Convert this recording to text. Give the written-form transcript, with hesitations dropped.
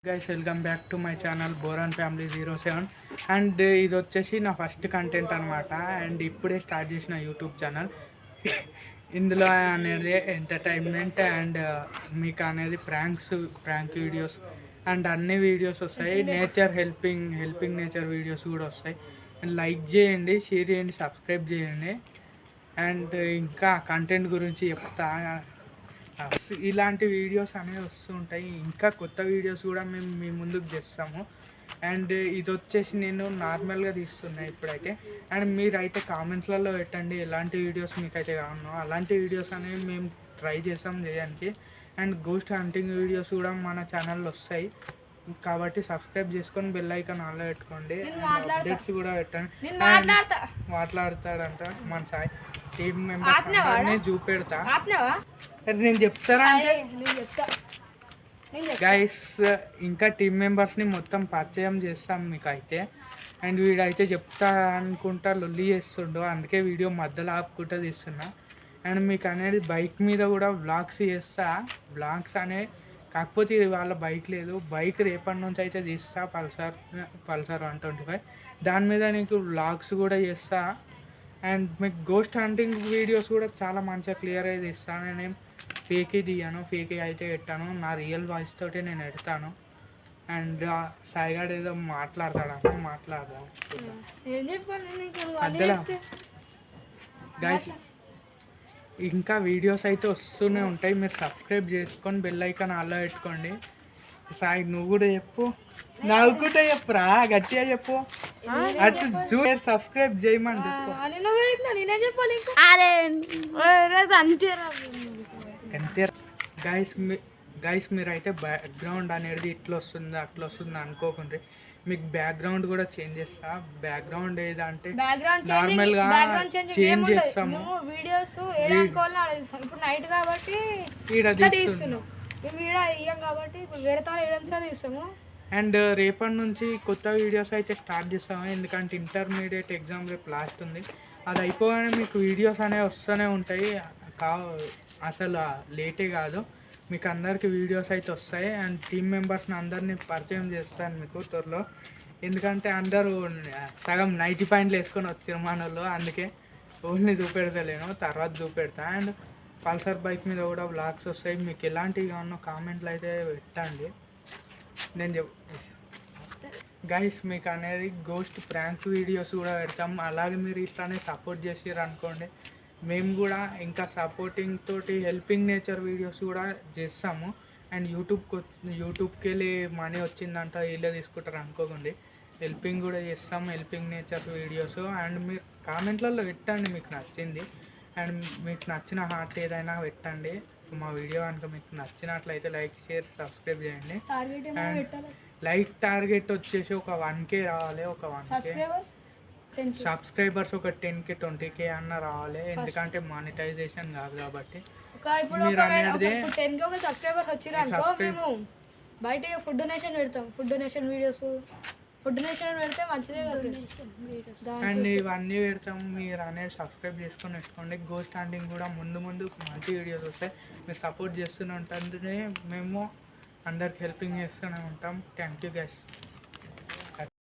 Guys welcome back to my channel boron family 07 and ఇది వచ్చేసి నా ఫస్ట్ కంటెంట్ అనమాట. అండ్ ఇప్పుడే స్టార్ట్ చేసిన యూట్యూబ్ ఛానల్. ఇందులో అనేది ఎంటర్టైన్మెంట్ అండ్ మీకు అనేది ప్రాంక్ వీడియోస్ అండ్ అన్ని వీడియోస్ వస్తాయి. హెల్పింగ్ నేచర్ వీడియోస్ కూడా వస్తాయి. అండ్ లైక్ చేయండి, షేర్ చేయండి, సబ్స్క్రైబ్ చేయండి. అండ్ ఇంకా కంటెంట్ గురించి చెప్తా. ఇలాంటి వీడియోస్ అనేవి వస్తుంటాయి. ఇంకా కొత్త వీడియోస్ కూడా మేము మీ ముందుకు తెస్తాము. అండ్ ఇది వచ్చేసి నేను నార్మల్గా తీస్తున్నా ఇప్పుడైతే. అండ్ మీరైతే కామెంట్స్లలో పెట్టండి ఎలాంటి వీడియోస్ మీకైతే కావాలో అలాంటి వీడియోస్ అనేవి మేము ట్రై చేస్తాం చేయడానికి. అండ్ గోస్ట్ హంటింగ్ వీడియోస్ కూడా మన ఛానల్లో వస్తాయి కాబట్టి సబ్స్క్రైబ్ చేసుకొని బెల్ ఐకాన్ ఆన్లో పెట్టుకోండి. అప్డేట్స్ కూడా పెట్టండి. మాట్లాడతాడంట మన సాయి టీం మెంబర్స్ చూపెడతా. నేను చెప్తారా అంటే గైస్ ఇంకా టీం మెంబర్స్ని మొత్తం పరిచయం చేస్తాం మీకు అయితే. అండ్ వీడైతే చెప్తా అనుకుంటా లొల్లి చేస్తుండో, అందుకే వీడియో మధ్యలో ఆపుకుంటూ తీస్తున్నా. అండ్ మీకు అనేది బైక్ మీద కూడా వ్లాగ్స్ చేస్తా. వ్లాగ్స్ అనే కాకపోతే ఇది వాళ్ళ బైక్ లేదు, బైక్ రేపటి నుంచి అయితే తీస్తా. పల్సర్ 125 దాని మీద నీకు వ్లాగ్స్ కూడా చేస్తా. అండ్ మీకు గోస్ట్ హంటింగ్ వీడియోస్ కూడా చాలా మంచిగా క్లియర్గా తీస్తాను. నేను ఫేక్ తీయను, ఫేక్ అయితే పెట్టాను, నా రియల్ వాయిస్ తోటి నేను పెడతాను. అండ్ సాయిగాడు ఏదో మాట్లాడతాడు మాట్లాడదాం మధ్యలో. గైస్ ఇంకా వీడియోస్ అయితే వస్తూనే ఉంటాయి, మీరు సబ్స్క్రైబ్ చేసుకొని బెల్ ఐకాన్ ఆన్లో పెట్టుకోండి. సాయి నువ్వు కూడా చెప్పు, నవ్వుకుంటే చెప్పురా, గట్టిగా చెప్పు. అటు సబ్స్క్రైబ్ చేయమని చెప్పు. అంతే గైస్ మీరైతే బ్యాక్గ్రౌండ్ అనేది ఇట్లా వస్తుంది అట్లా వస్తుంది అనుకోకుండా మీకు బ్యాక్గ్రౌండ్ కూడా చేంజ్ చేస్తా. బ్యాక్గ్రౌండ్ ఏదంటే నార్మల్గా చేంజ్ చేస్తాము. వీడియోస్ ఇప్పుడు నైట్ కాబట్టి తీస్తున్నాం, కాబట్టి వేరే తీస్తాము. అండ్ రేపటి నుంచి కొత్త వీడియోస్ అయితే స్టార్ట్ చేస్తాము. ఎందుకంటే ఇంటర్మీడియట్ ఎగ్జామ్ రేపు లాస్ట్ ఉంది. అది అయిపోగానే మీకు వీడియోస్ అనేవి వస్తూనే ఉంటాయి. అసలు లేటే కాదు, మీకు అందరికీ వీడియోస్ అయితే వస్తాయి. అండ్ టీం మెంబర్స్ని అందరినీ పరిచయం చేస్తాను మీకు త్వరలో. ఎందుకంటే అందరూ సగం 90 పాయింట్లు వేసుకొని వచ్చారు మన వాళ్ళు, అందుకే ఓన్లీ చూపెడతలేను, తర్వాత చూపెడతా. అండ్ పల్సర్ బైక్ మీద కూడా వ్లాగ్స్ వస్తాయి. మీకు ఎలాంటివి కావాలో కామెంట్లు అయితే పెట్టండి. నేను గైస్ మీకు అనేది గోస్ట్ ప్రాంక్ వీడియోస్ కూడా పెడతాం. అలాగే మీరు ఇట్లానే సపోర్ట్ చేసారు అనుకోండి, మేము కూడా ఇంకా సపోర్టింగ్ తోటి హెల్పింగ్ నేచర్ వీడియోస్ కూడా చేస్తాము. అండ్ యూట్యూబ్కి వెళ్ళి మనీ వచ్చిందంట వీళ్ళే తీసుకుంటారు అనుకోకండి, హెల్పింగ్ కూడా చేస్తాము, హెల్పింగ్ నేచర్ వీడియోస్. అండ్ మీరు కామెంట్లలో పెట్టండి మీకు నచ్చింది. అండ్ మీకు నచ్చిన హార్ట్ ఏదైనా పెట్టండి. మా వీడియో కనుక మీకు నచ్చినట్లయితే లైక్, షేర్, సబ్స్క్రైబ్ చేయండి. అండ్ లైక్ టార్గెట్ వచ్చేసి ఒక 1K రావాలి, ఒక 1K సబ్స్క్రైబర్స్ ఒక 10K 20K అన్న రావాలి. ఎందుకంటే మానిటైజేషన్ కాదు కాబట్టి. మీరు అనేది సబ్స్క్రైబర్స్ వచ్చిరనుకో మేము బయట ఫుడ్ డొనేషన్ పెడతాం. Food donation videos, food donation పెడితే మంచిదే కదా. అండ్ ఇవన్నీ పెడతాము. మీరు అనేది సబ్స్క్రైబ్ చేసుకొని పెట్టుకోండి. గోస్ట్ హంటింగ్ కూడా ముందు మంచి వీడియోస్ వస్తాయి. మీరు సపోర్ట్ చేస్తూనే ఉంటుంటే మేము అందరికి హెల్పింగ్ చేస్తూనే ఉంటాం. Thank you guys.